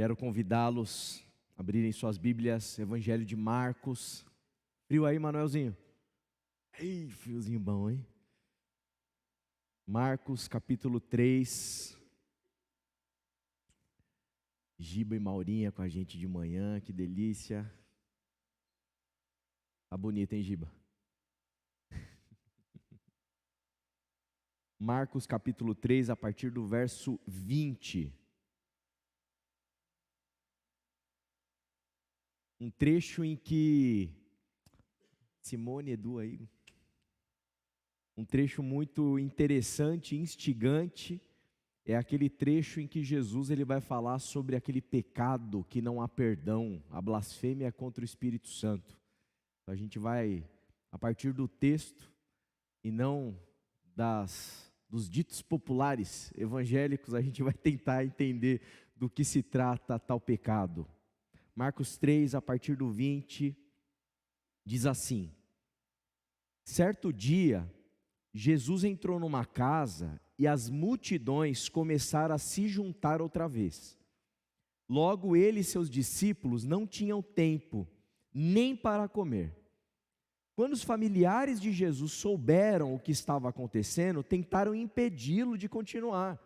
Quero convidá-los a abrirem suas Bíblias, Evangelho de Marcos. Frio aí, Manuelzinho? Ei, friozinho bom, hein? Marcos, capítulo 3. Giba e Maurinha com a gente de manhã, que delícia. Tá bonito, hein, Giba? Marcos, capítulo 3, a partir do verso 20. Um trecho em que Simone, Edu aí, um trecho muito interessante, instigante, é aquele trecho em que Jesus ele vai falar sobre aquele pecado que não há perdão, a blasfêmia contra o Espírito Santo. Então a gente vai, a partir do texto e não dos ditos populares evangélicos, a gente vai tentar entender do que se trata tal pecado. Marcos 3, a partir do 20, diz assim: certo dia, Jesus entrou numa casa e as multidões começaram a se juntar outra vez. Logo ele e seus discípulos não tinham tempo nem para comer. Quando os familiares de Jesus souberam o que estava acontecendo, tentaram impedi-lo de continuar.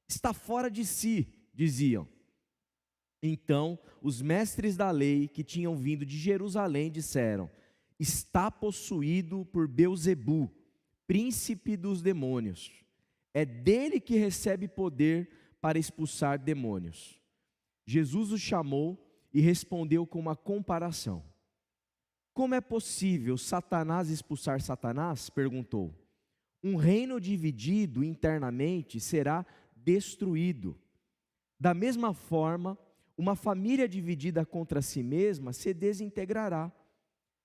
Está fora de si, diziam. Então, os mestres da lei que tinham vindo de Jerusalém disseram: está possuído por Beelzebu, príncipe dos demônios. É dele que recebe poder para expulsar demônios. Jesus o chamou e respondeu com uma comparação. Como é possível Satanás expulsar Satanás? Perguntou. Um reino dividido internamente será destruído. Da mesma forma, uma família dividida contra si mesma se desintegrará.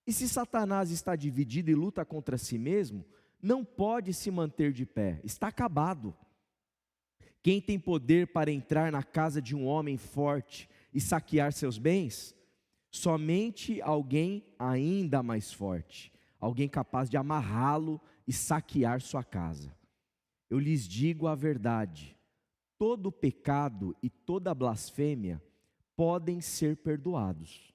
E se Satanás está dividido e luta contra si mesmo, não pode se manter de pé, está acabado. Quem tem poder para entrar na casa de um homem forte e saquear seus bens? Somente alguém ainda mais forte, alguém capaz de amarrá-lo e saquear sua casa. Eu lhes digo a verdade, todo pecado e toda blasfêmia podem ser perdoados.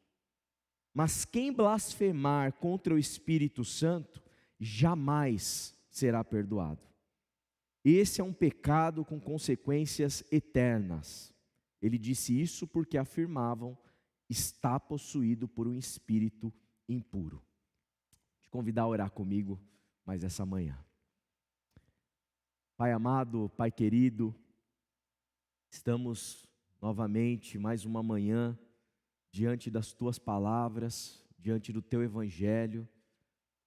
Mas quem blasfemar contra o Espírito Santo, jamais será perdoado. Esse é um pecado com consequências eternas. Ele disse isso porque afirmavam: está possuído por um espírito impuro. Te convidar a orar comigo mais essa manhã. Pai amado, Pai querido, estamos novamente mais uma manhã diante das Tuas palavras, diante do Teu Evangelho,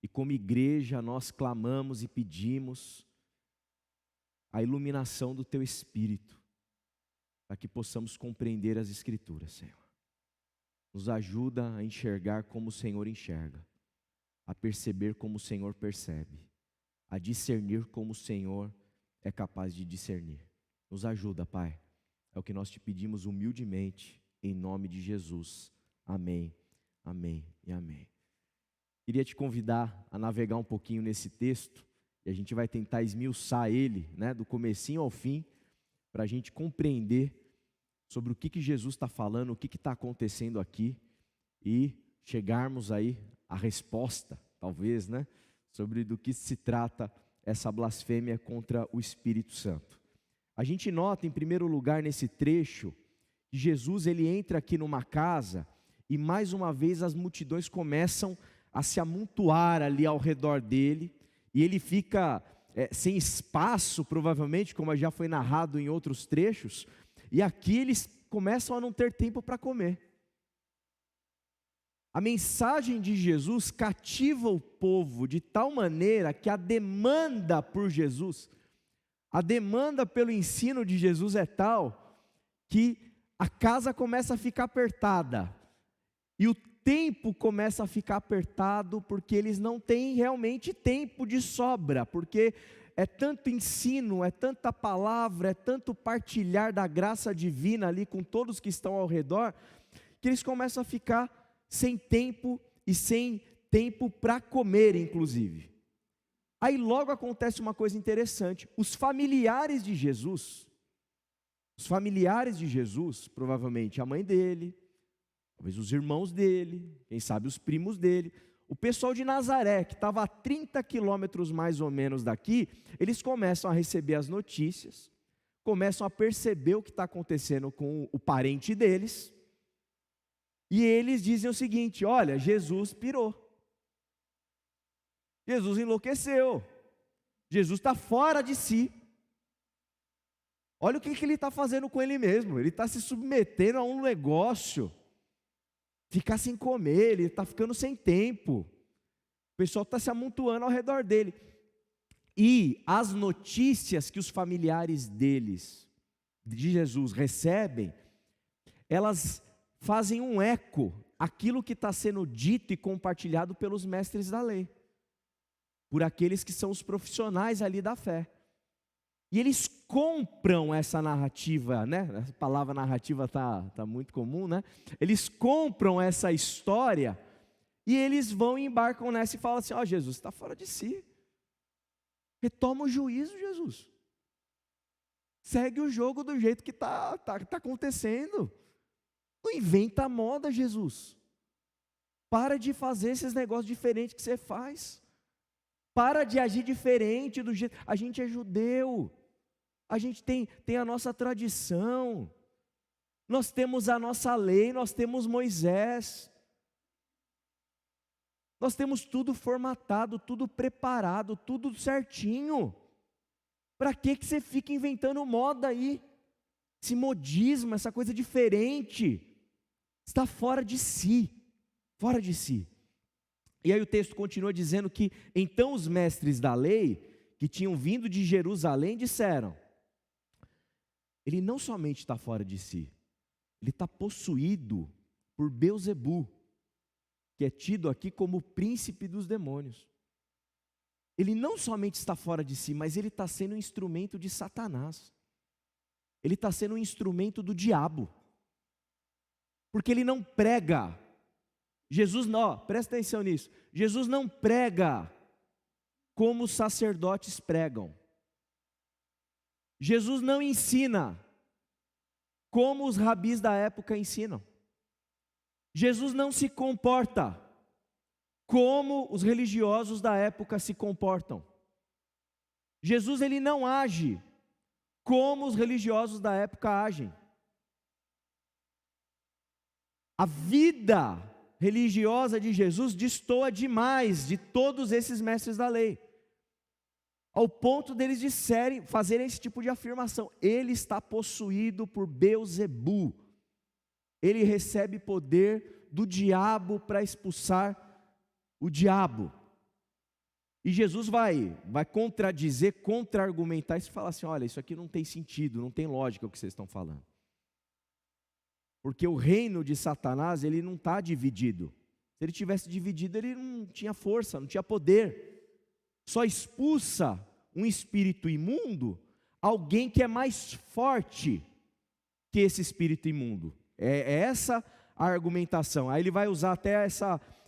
e como igreja nós clamamos e pedimos a iluminação do Teu Espírito, para que possamos compreender as Escrituras, Senhor. Nos ajuda a enxergar como o Senhor enxerga, a perceber como o Senhor percebe, a discernir como o Senhor é capaz de discernir. Nos ajuda, Pai. É o que nós te pedimos humildemente, em nome de Jesus. Amém, amém e amém. Queria te convidar a navegar um pouquinho nesse texto, e a gente vai tentar esmiuçar ele, do comecinho ao fim, para a gente compreender sobre o que Jesus está falando, o que está acontecendo aqui, e chegarmos aí à resposta, talvez, sobre do que se trata essa blasfêmia contra o Espírito Santo. A gente nota, em primeiro lugar, nesse trecho, que Jesus ele entra aqui numa casa e mais uma vez as multidões começam a se amontoar ali ao redor dele, e ele fica sem espaço, provavelmente, como já foi narrado em outros trechos, e aqui eles começam a não ter tempo para comer. A mensagem de Jesus cativa o povo de tal maneira que a demanda por Jesus, a demanda pelo ensino de Jesus é tal que a casa começa a ficar apertada. E o tempo começa a ficar apertado porque eles não têm realmente tempo de sobra, porque é tanto ensino, é tanta palavra, é tanto partilhar da graça divina ali com todos que estão ao redor, que eles começam a ficar sem tempo e sem tempo para comer, inclusive. Aí logo acontece uma coisa interessante: os familiares de Jesus, Os familiares de Jesus, provavelmente a mãe dele, talvez os irmãos dele, quem sabe os primos dele, o pessoal de Nazaré, que estava a 30 quilômetros mais ou menos daqui, eles começam a receber as notícias, começam a perceber o que está acontecendo com o parente deles, e eles dizem o seguinte: olha, Jesus pirou, Jesus enlouqueceu, Jesus está fora de si. Olha o que ele está fazendo com ele mesmo, ele está se submetendo a um negócio, ficar sem comer, ele está ficando sem tempo, o pessoal está se amontoando ao redor dele. E as notícias que os familiares deles, de Jesus, recebem, elas fazem um eco àquilo que está sendo dito e compartilhado pelos mestres da lei, por aqueles que são os profissionais ali da fé. E eles compram essa narrativa, né? A palavra narrativa tá muito comum, né? Eles compram essa história e eles vão e embarcam nessa e falam assim: ó, Jesus está fora de si. Retoma o juízo, Jesus. Segue o jogo do jeito que tá acontecendo. Não inventa moda, Jesus. Para de fazer esses negócios diferentes que você faz. Para de agir diferente do jeito. A gente é judeu. A gente tem a nossa tradição. Nós temos a nossa lei, nós temos Moisés. Nós temos tudo formatado, tudo preparado, tudo certinho. Para que você fica inventando moda aí? Esse modismo, essa coisa diferente, está fora de si, fora de si. E aí o texto continua dizendo que, então os mestres da lei, que tinham vindo de Jerusalém, disseram: ele não somente está fora de si, ele está possuído por Beelzebu, que é tido aqui como o príncipe dos demônios. Ele não somente está fora de si, mas ele está sendo um instrumento de Satanás. Ele está sendo um instrumento do diabo. Porque ele não prega. Jesus não, presta atenção nisso. Jesus não prega como os sacerdotes pregam. Jesus não ensina como os rabis da época ensinam. Jesus não se comporta como os religiosos da época se comportam. Jesus, ele não age como os religiosos da época agem. A vida religiosa de Jesus destoa demais de todos esses mestres da lei, ao ponto deles fazerem esse tipo de afirmação: ele está possuído por Beelzebu, ele recebe poder do diabo para expulsar o diabo. E Jesus vai contradizer, contra-argumentar isso e falar assim: olha, isso aqui não tem sentido, não tem lógica o que vocês estão falando. Porque o reino de Satanás, ele não está dividido. Se ele tivesse dividido, ele não tinha força, não tinha poder. Só expulsa um espírito imundo alguém que é mais forte que esse espírito imundo. É essa a argumentação. Aí ele vai usar até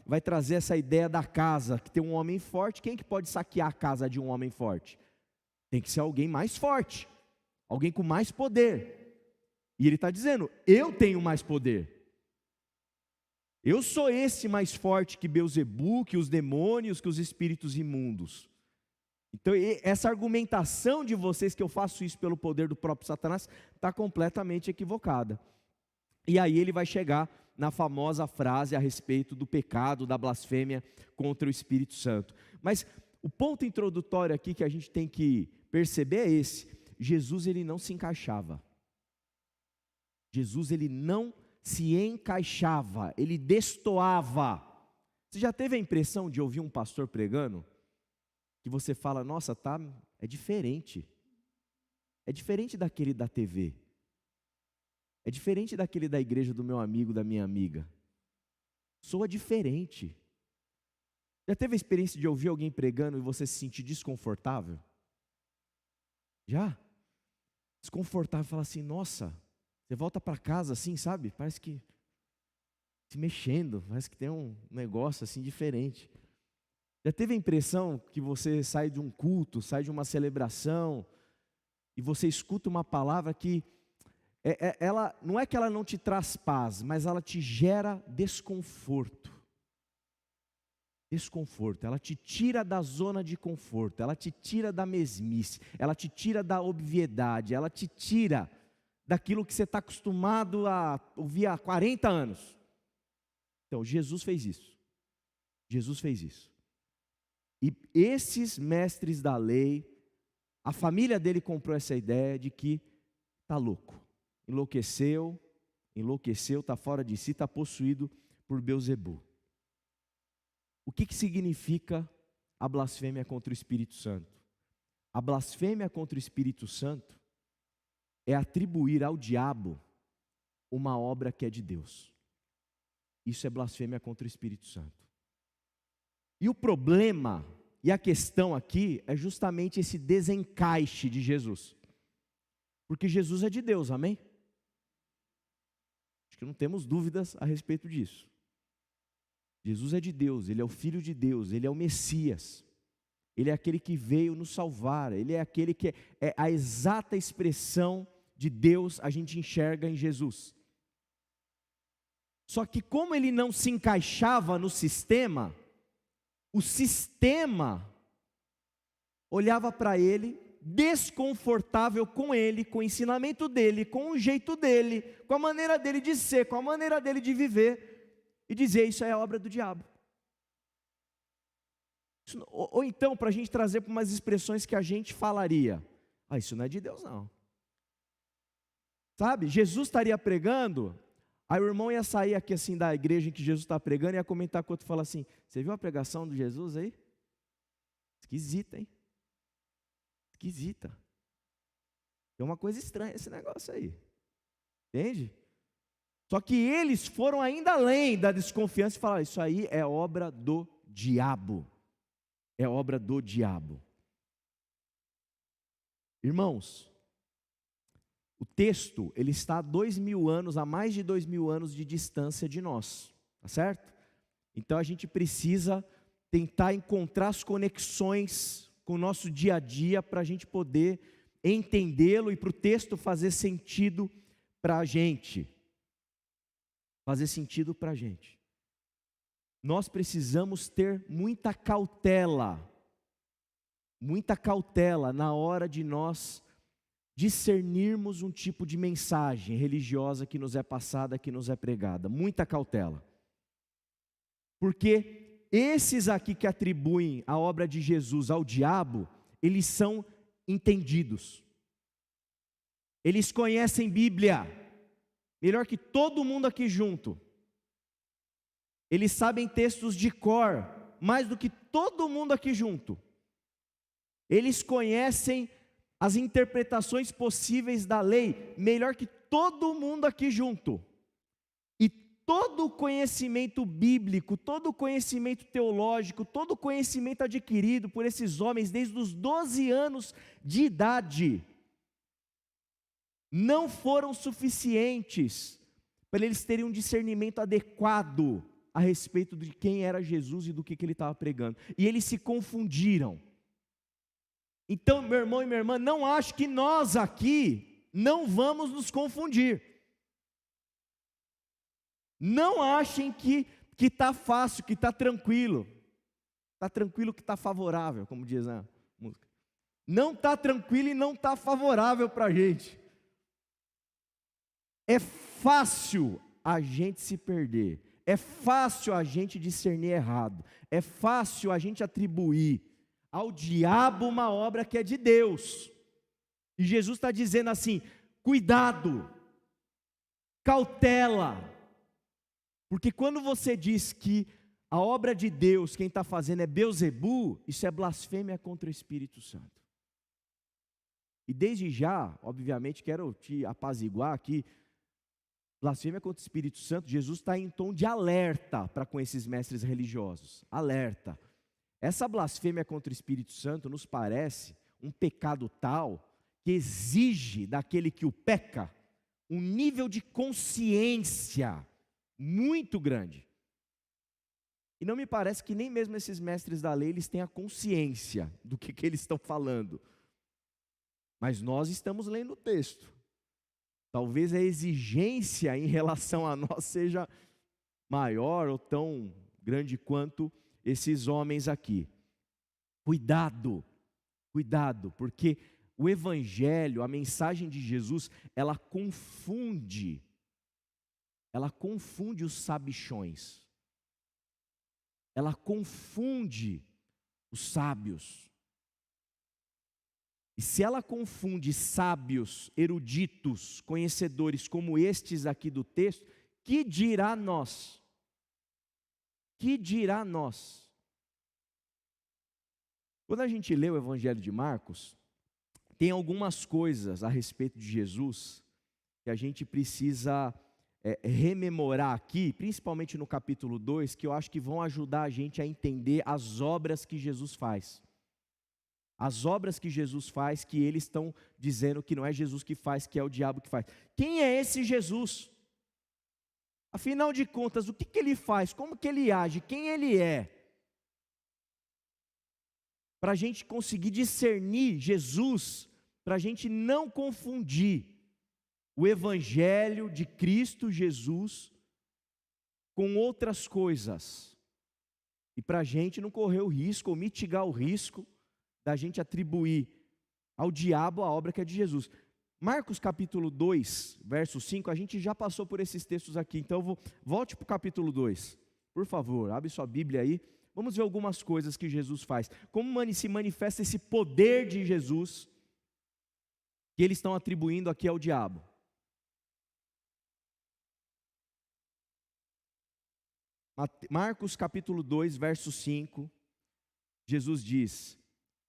vai trazer essa ideia da casa, que tem um homem forte. Quem que pode saquear a casa de um homem forte? Tem que ser alguém mais forte, alguém com mais poder. E ele está dizendo: eu tenho mais poder. Eu sou esse mais forte que Beelzebu, que os demônios, que os espíritos imundos. Então essa argumentação de vocês que eu faço isso pelo poder do próprio Satanás está completamente equivocada. E aí ele vai chegar na famosa frase a respeito do pecado, da blasfêmia contra o Espírito Santo. Mas o ponto introdutório aqui que a gente tem que perceber é esse: Jesus, ele não se encaixava. Jesus, ele não se encaixava, ele destoava. Você já teve a impressão de ouvir um pastor pregando, que você fala: nossa, é diferente daquele da TV, é diferente daquele da igreja do meu amigo, da minha amiga, soa diferente. Já teve a experiência de ouvir alguém pregando e você se sentir desconfortável? Já? Desconfortável, falar assim: nossa, você volta para casa assim, sabe? Parece que se mexendo, parece que tem um negócio assim diferente. Já teve a impressão que você sai de um culto, sai de uma celebração, e você escuta uma palavra que ela não é que ela não te traz paz, mas ela te gera desconforto. Desconforto, ela te tira da zona de conforto, ela te tira da mesmice, ela te tira da obviedade, ela te tira daquilo que você está acostumado a ouvir há 40 anos. Então, Jesus fez isso. Jesus fez isso. E esses mestres da lei, a família dele comprou essa ideia de que está louco, enlouqueceu, está fora de si, está possuído por Belzebu. O que significa a blasfêmia contra o Espírito Santo? A blasfêmia contra o Espírito Santo é atribuir ao diabo uma obra que é de Deus. Isso é blasfêmia contra o Espírito Santo. E o problema e a questão aqui é justamente esse desencaixe de Jesus. Porque Jesus é de Deus, amém? Acho que não temos dúvidas a respeito disso. Jesus é de Deus, Ele é o Filho de Deus, Ele é o Messias. Ele é aquele que veio nos salvar, Ele é aquele que é a exata expressão de Deus, a gente enxerga em Jesus. Só que como Ele não se encaixava no sistema, o sistema olhava para Ele, desconfortável com Ele, com o ensinamento dEle, com o jeito dEle, com a maneira dEle de ser, com a maneira dEle de viver, e dizer isso é obra do diabo. Ou então, para a gente trazer para umas expressões que a gente falaria, isso não é de Deus não. Sabe, Jesus estaria pregando, aí o irmão ia sair aqui assim da igreja em que Jesus está pregando, e ia comentar com o outro e falar assim, você viu a pregação do Jesus aí? Esquisita, hein? Esquisita. É uma coisa estranha esse negócio aí. Entende? Só que eles foram ainda além da desconfiança e falaram, isso aí é obra do diabo. É obra do diabo. Irmãos, o texto, ele está a 2000 anos, a mais de 2000 anos de distância de nós, tá certo? Então a gente precisa tentar encontrar as conexões com o nosso dia a dia para a gente poder entendê-lo e para o texto fazer sentido para a gente. Fazer sentido para a gente. Nós precisamos ter muita cautela na hora de nós discernirmos um tipo de mensagem religiosa que nos é passada, que nos é pregada. Muita cautela. Porque esses aqui que atribuem a obra de Jesus ao diabo, eles são entendidos. Eles conhecem Bíblia melhor que todo mundo aqui junto. Eles sabem textos de cor mais do que todo mundo aqui junto. Eles conhecem as interpretações possíveis da lei melhor que todo mundo aqui junto. E todo o conhecimento bíblico, todo o conhecimento teológico, todo o conhecimento adquirido por esses homens desde os 12 anos de idade, não foram suficientes para eles terem um discernimento adequado a respeito de quem era Jesus e do que ele estava pregando. E eles se confundiram. Então, meu irmão e minha irmã, não acho que nós aqui não vamos nos confundir. Não achem que está fácil, que está tranquilo. Está tranquilo que está favorável, como diz a música. Não está tranquilo e não está favorável para a gente. É fácil a gente se perder. É fácil a gente discernir errado. É fácil a gente atribuir ao diabo uma obra que é de Deus. E Jesus está dizendo assim, cuidado, cautela. Porque quando você diz que a obra de Deus, quem está fazendo é Belzebu, isso é blasfêmia contra o Espírito Santo. E desde já, obviamente, quero te apaziguar aqui, blasfêmia contra o Espírito Santo, Jesus está em tom de alerta para com esses mestres religiosos. Alerta. Essa blasfêmia contra o Espírito Santo nos parece um pecado tal que exige daquele que o peca um nível de consciência muito grande. E não me parece que nem mesmo esses mestres da lei eles têm a consciência do que eles estão falando. Mas nós estamos lendo o texto. talvez a exigência em relação a nós seja maior ou tão grande quanto esses homens aqui. Cuidado, cuidado, porque o Evangelho, a mensagem de Jesus, ela confunde os sabichões, ela confunde os sábios. E se ela confunde sábios, eruditos, conhecedores como estes aqui do texto, que dirá nós? Que dirá nós? Quando a gente lê o Evangelho de Marcos, tem algumas coisas a respeito de Jesus que a gente precisa rememorar aqui, principalmente no capítulo 2, que eu acho que vão ajudar a gente a entender as obras que Jesus faz. As obras que Jesus faz, que eles estão dizendo que não é Jesus que faz, que é o diabo que faz. Quem é esse Jesus? Afinal de contas, o que ele faz? Como que ele age? Quem ele é? Para a gente conseguir discernir Jesus, para a gente não confundir o Evangelho de Cristo Jesus com outras coisas. E para a gente não correr o risco, ou mitigar o risco, da gente atribuir ao diabo a obra que é de Jesus. Marcos capítulo 2, verso 5, a gente já passou por esses textos aqui, então volte para o capítulo 2, por favor, abre sua Bíblia aí, vamos ver algumas coisas que Jesus faz, como se manifesta esse poder de Jesus, que eles estão atribuindo aqui ao diabo. Marcos capítulo 2, verso 5, Jesus diz,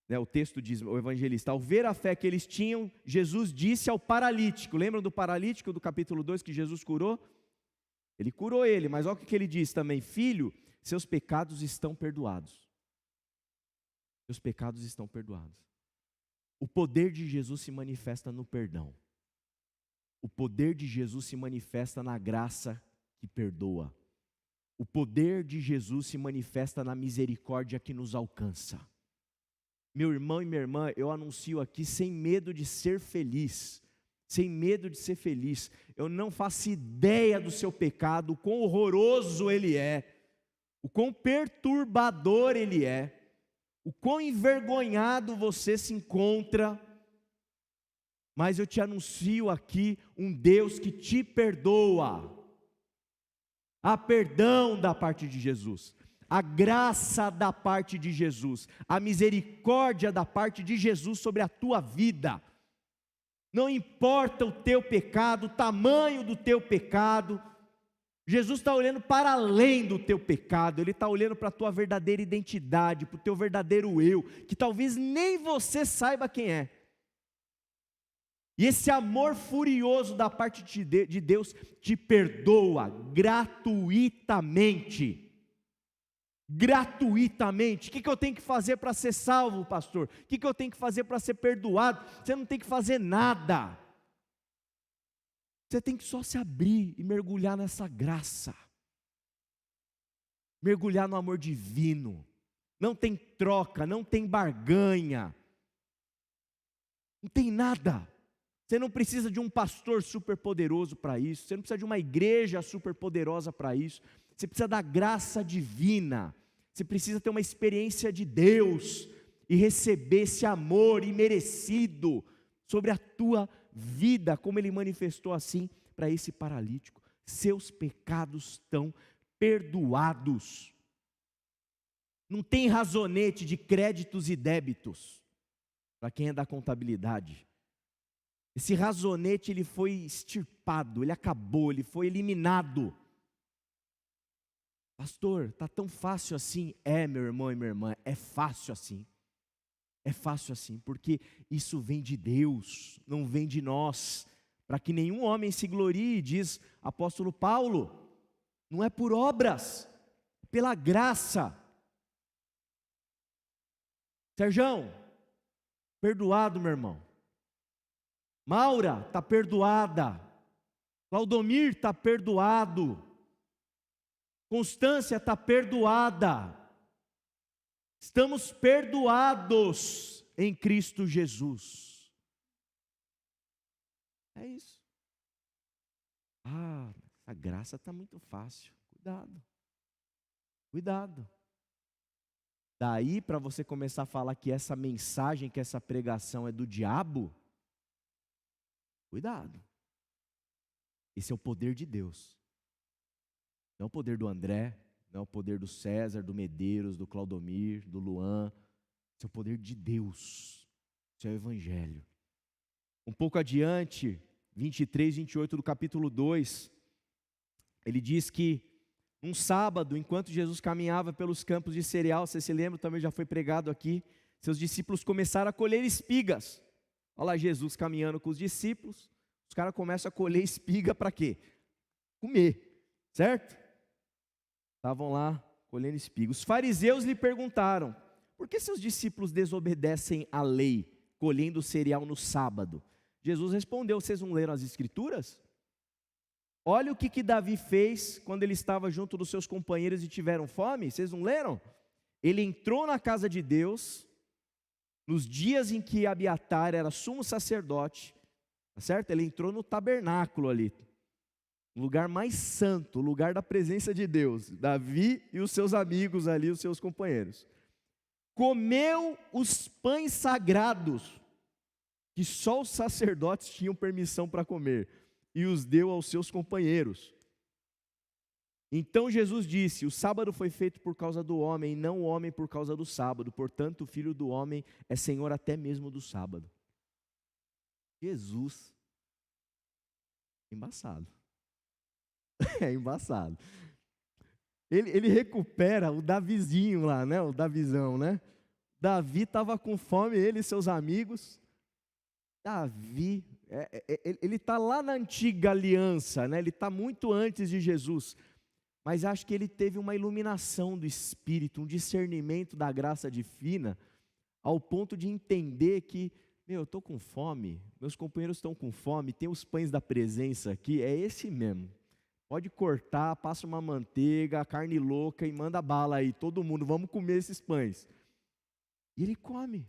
o texto diz, o evangelista, ao ver a fé que eles tinham, Jesus disse ao paralítico, lembram do paralítico do capítulo 2 que Jesus curou? Ele curou ele, mas olha o que ele diz também, filho, seus pecados estão perdoados. Seus pecados estão perdoados. O poder de Jesus se manifesta no perdão. O poder de Jesus se manifesta na graça que perdoa. O poder de Jesus se manifesta na misericórdia que nos alcança. Meu irmão e minha irmã, eu anuncio aqui sem medo de ser feliz, sem medo de ser feliz. Eu não faço ideia do seu pecado, o quão horroroso ele é, o quão perturbador ele é, o quão envergonhado você se encontra, mas eu te anuncio aqui um Deus que te perdoa. Há perdão da parte de Jesus. A graça da parte de Jesus, a misericórdia da parte de Jesus sobre a tua vida. Não importa o teu pecado, o tamanho do teu pecado, Jesus está olhando para além do teu pecado, Ele está olhando para a tua verdadeira identidade, para o teu verdadeiro eu, que talvez nem você saiba quem é. E esse amor furioso da parte de Deus te perdoa gratuitamente. Gratuitamente. O que eu tenho que fazer para ser salvo, pastor? O que eu tenho que fazer para ser perdoado? Você não tem que fazer nada. Você tem que só se abrir e mergulhar nessa graça. Mergulhar no amor divino. Não tem troca, não tem barganha. Não tem nada. Você não precisa de um pastor super poderoso para isso. Você não precisa de uma igreja super poderosa para isso. Você precisa da graça divina, você precisa ter uma experiência de Deus, e receber esse amor imerecido, sobre a tua vida, como Ele manifestou assim, para esse paralítico, seus pecados estão perdoados, não tem razonete de créditos e débitos, para quem é da contabilidade, esse razonete ele foi extirpado, ele acabou, ele foi eliminado. Pastor, está tão fácil assim? É, meu irmão e minha irmã, é fácil assim. É fácil assim, porque isso vem de Deus, não vem de nós. Para que nenhum homem se glorie, diz apóstolo Paulo, não é por obras, é pela graça. Serjão, perdoado, meu irmão. Maura, está perdoada. Claudomir está perdoado. Constância está perdoada. Estamos perdoados em Cristo Jesus. É isso. Ah, a graça está muito fácil. Cuidado. Cuidado. Daí para você começar a falar que essa mensagem, que essa pregação é do diabo, cuidado. Esse é o poder de Deus. Não é o poder do André, não é o poder do César, do Medeiros, do Claudomir, do Luan. Esse é o poder de Deus. Esse é o Evangelho. Um pouco adiante, 23, 28 do capítulo 2, ele diz que um sábado, enquanto Jesus caminhava pelos campos de cereal, você se lembra, também já foi pregado aqui, seus discípulos começaram a colher espigas. Olha lá Jesus caminhando com os discípulos, os caras começam a colher espiga para quê? Comer, certo? Estavam lá colhendo espigas. Os fariseus lhe perguntaram, por que seus discípulos desobedecem à lei, colhendo cereal no sábado? Jesus respondeu, vocês não leram as escrituras? Olha o que Davi fez quando ele estava junto dos seus companheiros e tiveram fome, vocês não leram? Ele entrou na casa de Deus, nos dias em que Abiatar era sumo sacerdote, tá certo? Ele entrou no tabernáculo ali, o lugar mais santo, o lugar da presença de Deus. Davi e os seus amigos ali, os seus companheiros. Comeu os pães sagrados, que só os sacerdotes tinham permissão para comer, e os deu aos seus companheiros. Então Jesus disse, o sábado foi feito por causa do homem, e não o homem por causa do sábado. Portanto, o Filho do homem é Senhor até mesmo do sábado. Jesus, embaçado. É embaçado. Ele recupera o Davizinho lá, né? O Davizão, né? Davi estava com fome, ele e seus amigos. Davi, ele está lá na antiga aliança, né? Ele está muito antes de Jesus. Mas acho que ele teve uma iluminação do Espírito, um discernimento da graça divina, ao ponto de entender que, eu estou com fome, meus companheiros estão com fome, tem os pães da presença aqui, é esse mesmo. Pode cortar, passa uma manteiga, carne louca e manda bala aí, todo mundo, vamos comer esses pães. E ele come,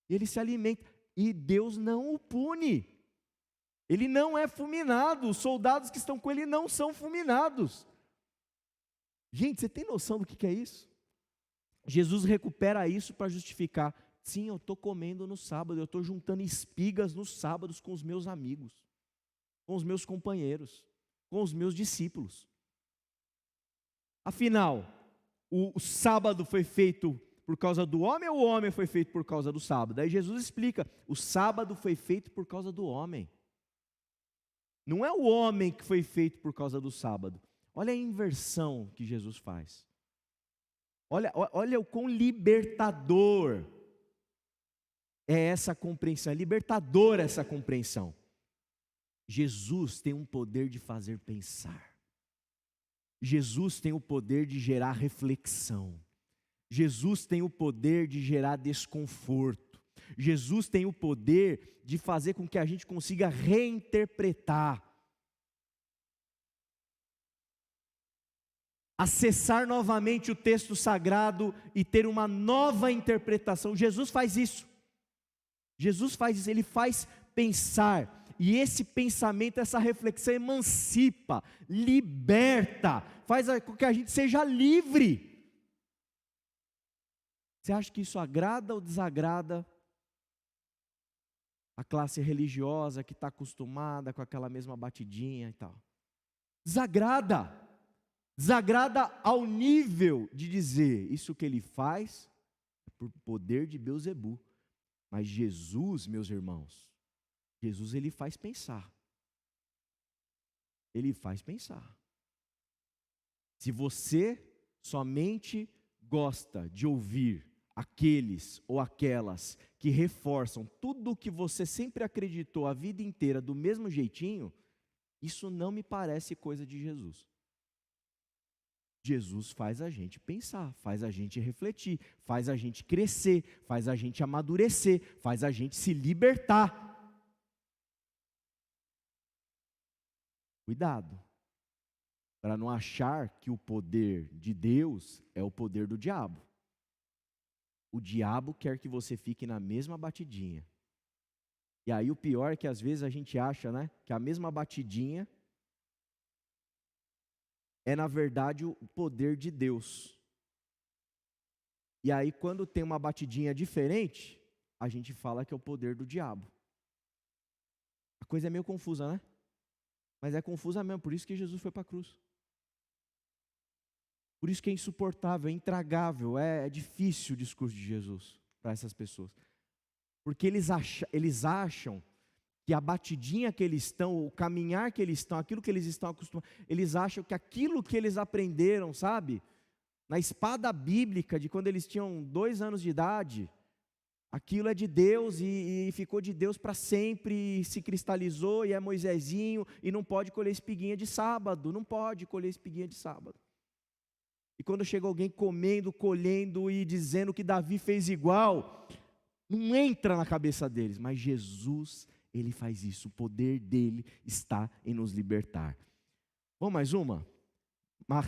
e ele se alimenta, e Deus não o pune. Ele não é fulminado, os soldados que estão com ele não são fulminados. Gente, você tem noção do que é isso? Jesus recupera isso para justificar. Sim, eu estou comendo no sábado, eu estou juntando espigas nos sábados com os meus amigos, com os meus companheiros, com os meus discípulos. Afinal, o sábado foi feito por causa do homem ou o homem foi feito por causa do sábado? Aí Jesus explica, o sábado foi feito por causa do homem. Não é o homem que foi feito por causa do sábado. Olha a inversão que Jesus faz. Olha o quão libertador é essa compreensão. É libertadora essa compreensão. Jesus tem um poder de fazer pensar. Jesus tem o poder de gerar reflexão. Jesus tem o poder de gerar desconforto. Jesus tem o poder de fazer com que a gente consiga reinterpretar, acessar novamente o texto sagrado e ter uma nova interpretação. Jesus faz isso. Jesus faz isso, ele faz pensar. E esse pensamento, essa reflexão emancipa, liberta, faz com que a gente seja livre. Você acha que isso agrada ou desagrada a classe religiosa que está acostumada com aquela mesma batidinha e tal? Desagrada. Desagrada ao nível de dizer, isso que ele faz é por poder de Beelzebu. Mas Jesus, meus irmãos, Jesus ele faz pensar. Ele faz pensar. Se você somente gosta de ouvir aqueles ou aquelas que reforçam tudo o que você sempre acreditou a vida inteira do mesmo jeitinho, isso não me parece coisa de Jesus. Jesus faz a gente pensar, faz a gente refletir, faz a gente crescer, faz a gente amadurecer, faz a gente se libertar. Cuidado, para não achar que o poder de Deus é o poder do diabo. O diabo quer que você fique na mesma batidinha. E aí o pior é que às vezes a gente acha, né, que a mesma batidinha é na verdade o poder de Deus. E aí quando tem uma batidinha diferente, a gente fala que é o poder do diabo. A coisa é meio confusa, né? Mas é confusa mesmo, por isso que Jesus foi para a cruz. Por isso que é insuportável, é intragável, é difícil o discurso de Jesus para essas pessoas. Porque eles acham que a batidinha que eles estão, o caminhar que eles estão, aquilo que eles estão acostumados, eles acham que aquilo que eles aprenderam, sabe? Na espada bíblica de quando eles tinham 2 anos de idade, aquilo é de Deus e ficou de Deus para sempre, e se cristalizou e é Moisésinho, e não pode colher espiguinha de sábado, não pode colher espiguinha de sábado. E quando chega alguém comendo, colhendo e dizendo que Davi fez igual, não entra na cabeça deles, mas Jesus, Ele faz isso, o poder dEle está em nos libertar. Vamos mais uma?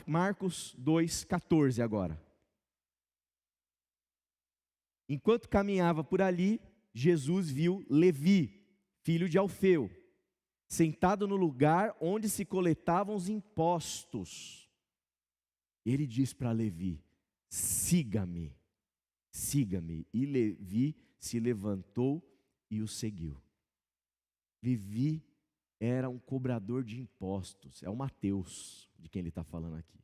Marcos 2,14 agora. Enquanto caminhava por ali, Jesus viu Levi, filho de Alfeu, sentado no lugar onde se coletavam os impostos. Ele diz para Levi: siga-me, siga-me. E Levi se levantou e o seguiu. Levi era um cobrador de impostos, é o Mateus de quem ele está falando aqui.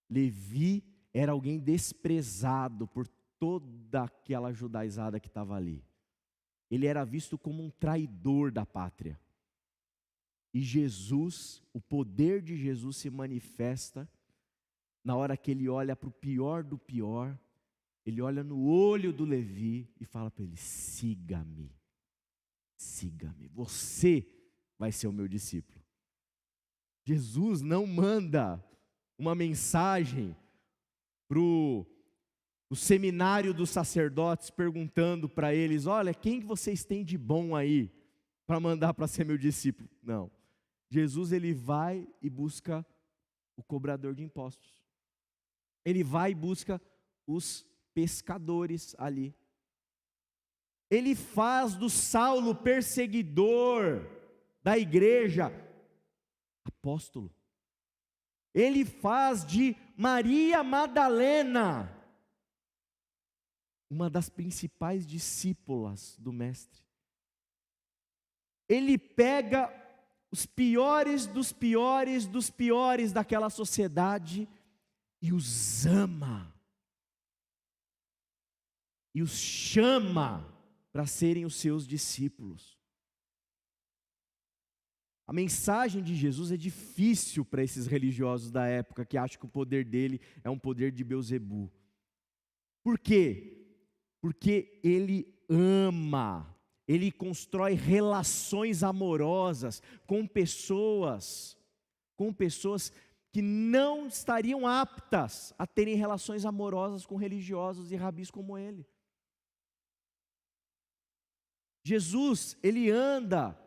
Levi era alguém desprezado por toda aquela judaizada que estava ali. Ele era visto como um traidor da pátria. E Jesus, o poder de Jesus se manifesta na hora que ele olha para o pior do pior, ele olha no olho do Levi e fala para ele: siga-me, siga-me, você vai ser o meu discípulo. Jesus não manda uma mensagem para o seminário dos sacerdotes perguntando para eles: olha, quem vocês têm de bom aí para mandar para ser meu discípulo? Não, Jesus ele vai e busca o cobrador de impostos. Ele vai e busca os pescadores ali. Ele faz do Saulo perseguidor da igreja apóstolo. Ele faz de Maria Madalena uma das principais discípulas do mestre. Ele pega os piores dos piores dos piores daquela sociedade e os ama, e os chama para serem os seus discípulos. A mensagem de Jesus é difícil para esses religiosos da época que acham que o poder dele é um poder de Beelzebu. Por quê? Porque ele ama, ele constrói relações amorosas com pessoas que não estariam aptas a terem relações amorosas com religiosos e rabis como ele. Jesus, ele anda,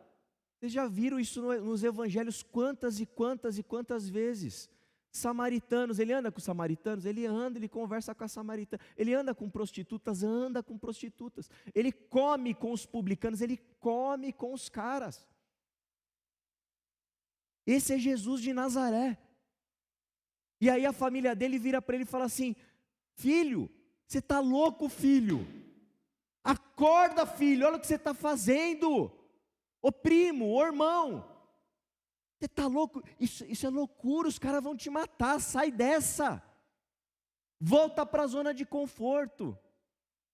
vocês já viram isso nos evangelhos quantas e quantas e quantas vezes? Samaritanos, ele anda com samaritanos, ele conversa com a samaritana, ele anda com prostitutas, ele come com os publicanos, ele come com os caras. Esse é Jesus de Nazaré. E aí a família dele vira para ele e fala assim: filho, você está louco, filho? Acorda, filho, olha o que você está fazendo. Ô primo, ô irmão, você está louco? Isso é loucura, os caras vão te matar, sai dessa. Volta para a zona de conforto.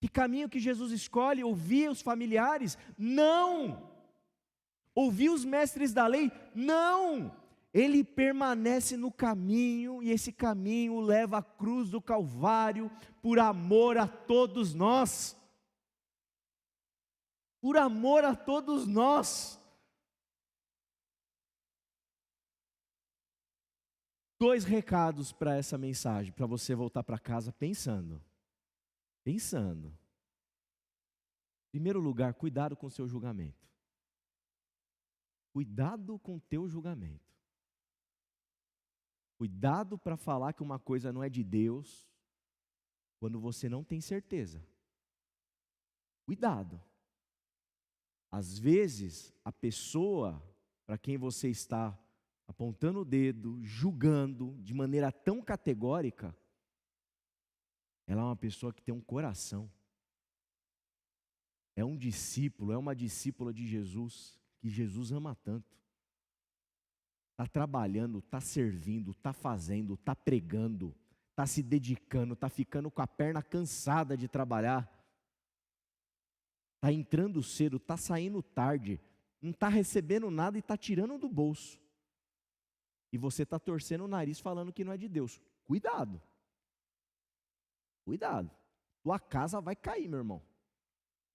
Que caminho que Jesus escolhe? Ouvir os familiares? Não. Ouvir os mestres da lei? Não. Ele permanece no caminho, e esse caminho o leva à cruz do Calvário, por amor a todos nós. Por amor a todos nós. 2 recados para essa mensagem, para você voltar para casa pensando. Em primeiro lugar, cuidado com o seu julgamento. Cuidado com o teu julgamento. Cuidado para falar que uma coisa não é de Deus, quando você não tem certeza. Cuidado. Às vezes, a pessoa para quem você está apontando o dedo, julgando de maneira tão categórica, ela é uma pessoa que tem um coração. É um discípulo, é uma discípula de Jesus, que Jesus ama tanto. Está trabalhando, está servindo, está fazendo, está pregando, está se dedicando, está ficando com a perna cansada de trabalhar. Está entrando cedo, está saindo tarde, não está recebendo nada e está tirando do bolso. E você está torcendo o nariz falando que não é de Deus. Cuidado. Cuidado. Tua casa vai cair, meu irmão.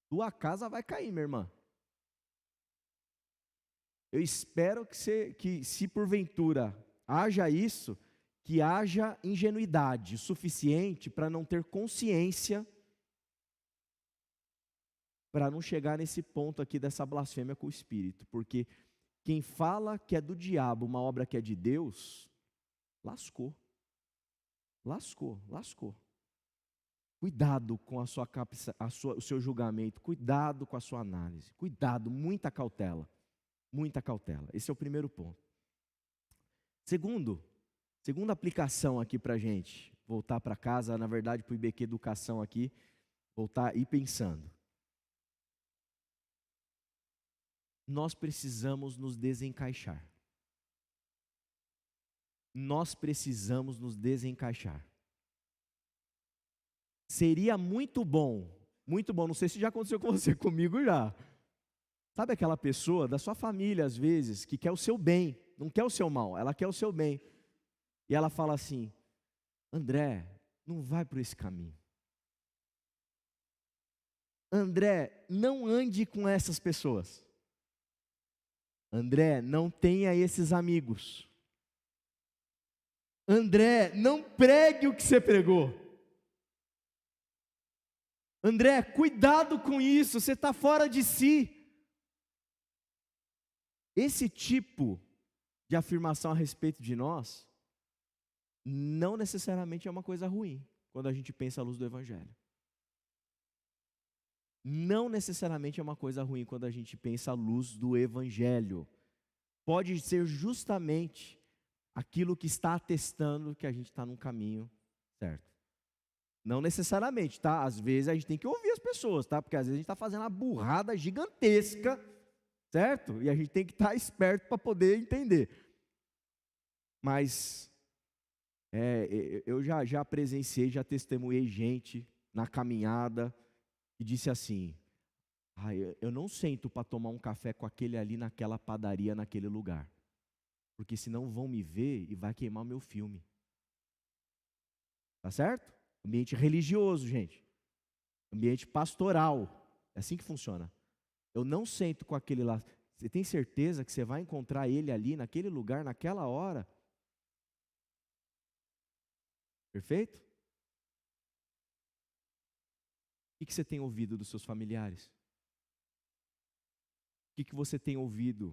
Tua casa vai cair, minha irmã. Eu espero que se porventura haja isso, que haja ingenuidade suficiente para não ter consciência, para não chegar nesse ponto aqui dessa blasfêmia com o Espírito. Porque quem fala que é do diabo uma obra que é de Deus, lascou. Lascou, lascou. Cuidado com o seu julgamento, cuidado com a sua análise, cuidado, muita cautela, muita cautela. Esse é o primeiro ponto. Segunda aplicação aqui para a gente, voltar para casa, na verdade para o IBQ Educação aqui, voltar e ir pensando. Nós precisamos nos desencaixar. Nós precisamos nos desencaixar. Seria muito bom, não sei se já aconteceu com você, comigo já. Sabe aquela pessoa da sua família, às vezes, que quer o seu bem, não quer o seu mal, ela quer o seu bem. E ela fala assim: André, não vai por esse caminho. André, não ande com essas pessoas. André, não tenha esses amigos. André, não pregue o que você pregou. André, cuidado com isso, você está fora de si. Esse tipo de afirmação a respeito de nós, não necessariamente é uma coisa ruim, quando a gente pensa à luz do Evangelho. Não necessariamente é uma coisa ruim, quando a gente pensa à luz do Evangelho. Pode ser justamente aquilo que está atestando que a gente está num caminho certo. Não necessariamente, tá? Às vezes a gente tem que ouvir as pessoas, tá? Porque às vezes a gente está fazendo uma burrada gigantesca, certo? E a gente tem que estar esperto para poder entender. Mas eu já presenciei, já testemunhei gente na caminhada que disse assim: eu não sento para tomar um café com aquele ali naquela padaria, naquele lugar, porque senão vão me ver e vai queimar o meu filme. Tá certo? Ambiente religioso, gente. Ambiente pastoral. É assim que funciona. Eu não sento com aquele lá. Você tem certeza que você vai encontrar ele ali, naquele lugar, naquela hora? Perfeito? O que você tem ouvido dos seus familiares? O que você tem ouvido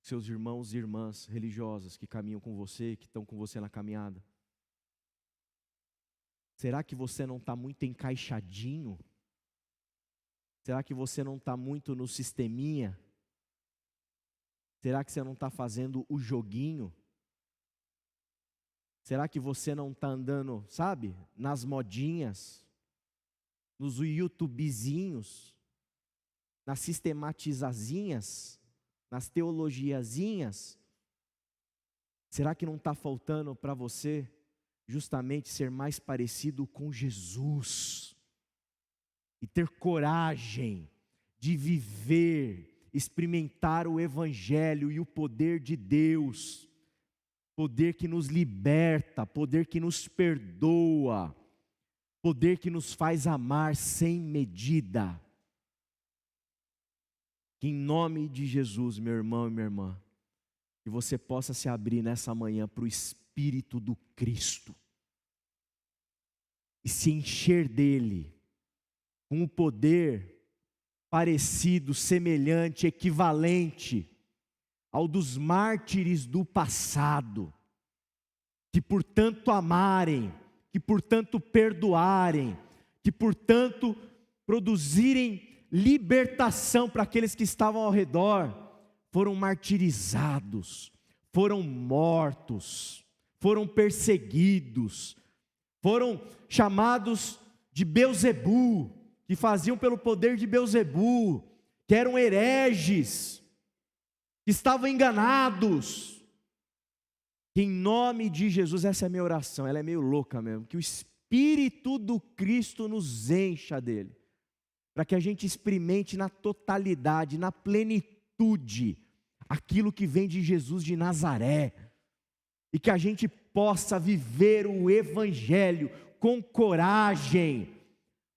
dos seus irmãos e irmãs religiosas que caminham com você, que estão com você na caminhada? Será que você não está muito encaixadinho? Será que você não está muito no sisteminha? Será que você não está fazendo o joguinho? Será que você não está andando, sabe, nas modinhas, nos youtubezinhos, nas sistematizazinhas, nas teologiazinhas? Será que não está faltando para você justamente ser mais parecido com Jesus e ter coragem de viver, experimentar o Evangelho e o poder de Deus, poder que nos liberta, poder que nos perdoa, poder que nos faz amar sem medida? Que em nome de Jesus, meu irmão e minha irmã, que você possa se abrir nessa manhã para o Espírito do Cristo e se encher dele com um poder parecido, semelhante, equivalente ao dos mártires do passado, que por tanto amarem, que por tanto perdoarem, que por tanto produzirem libertação para aqueles que estavam ao redor, foram martirizados, foram mortos, foram perseguidos, foram chamados de Belzebu, que faziam pelo poder de Belzebu, que eram hereges, que estavam enganados. Que em nome de Jesus, essa é a minha oração, ela é meio louca mesmo, que o Espírito do Cristo nos encha dele, para que a gente experimente na totalidade, na plenitude, aquilo que vem de Jesus de Nazaré, e que a gente possa viver o Evangelho com coragem,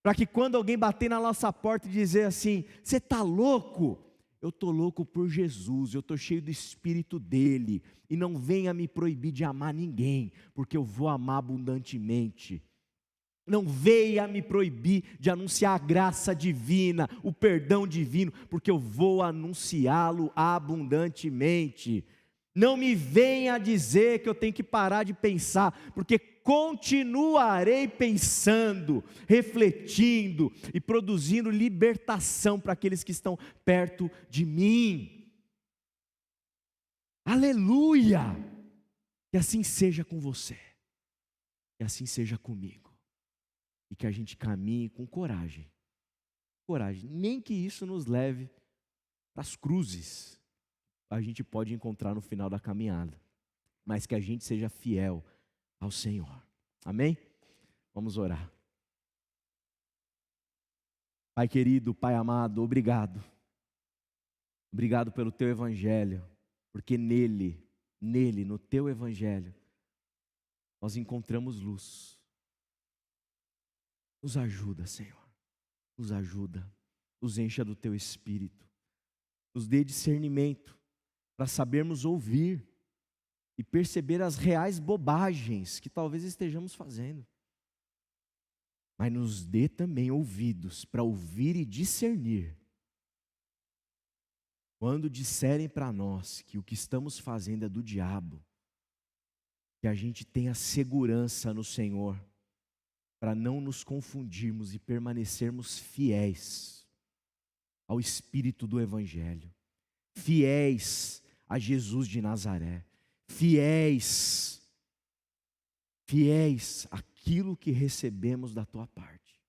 para que quando alguém bater na nossa porta e dizer assim: você está louco? Eu estou louco por Jesus, eu estou cheio do Espírito dele, e não venha me proibir de amar ninguém, porque eu vou amar abundantemente. Não venha me proibir de anunciar a graça divina, o perdão divino, porque eu vou anunciá-lo abundantemente. Não me venha dizer que eu tenho que parar de pensar, porque continuarei pensando, refletindo e produzindo libertação para aqueles que estão perto de mim. Aleluia! Que assim seja com você, que assim seja comigo, e que a gente caminhe com coragem, nem que isso nos leve para as cruzes, a gente pode encontrar no final da caminhada, mas que a gente seja fiel ao Senhor, amém? Vamos orar. Pai querido, Pai amado, obrigado pelo Teu Evangelho, porque nele, no Teu Evangelho, nós encontramos luz. Nos ajuda, Senhor, nos ajuda, nos encha do Teu Espírito, nos dê discernimento, para sabermos ouvir e perceber as reais bobagens que talvez estejamos fazendo, mas nos dê também ouvidos para ouvir e discernir, quando disserem para nós que o que estamos fazendo é do diabo, que a gente tenha segurança no Senhor, para não nos confundirmos e permanecermos fiéis ao Espírito do Evangelho, fiéis a Jesus de Nazaré, fiéis àquilo que recebemos da Tua parte.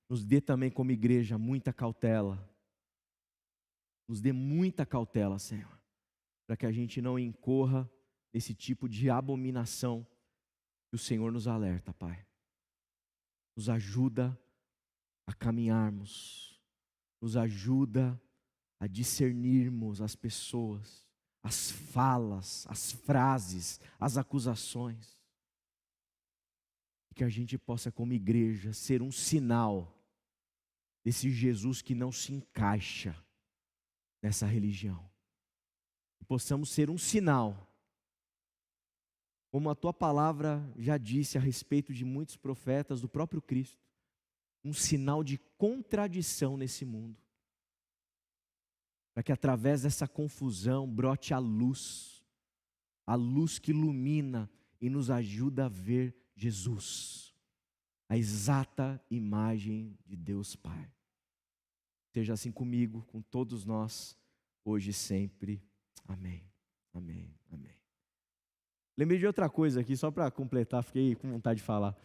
Nos dê também como igreja muita cautela, nos dê muita cautela, Senhor, para que a gente não incorra nesse tipo de abominação que o Senhor nos alerta, Pai. Nos ajuda a caminharmos, nos ajuda a discernirmos as pessoas, as falas, as frases, as acusações. E que a gente possa, como igreja, ser um sinal desse Jesus que não se encaixa nessa religião. E possamos ser um sinal, como a Tua palavra já disse a respeito de muitos profetas, do próprio Cristo, um sinal de contradição nesse mundo. Para que através dessa confusão brote a luz que ilumina e nos ajuda a ver Jesus, a exata imagem de Deus Pai. Seja assim comigo, com todos nós, hoje e sempre. Amém, amém, amém. Lembrei de outra coisa aqui, só para completar, fiquei com vontade de falar.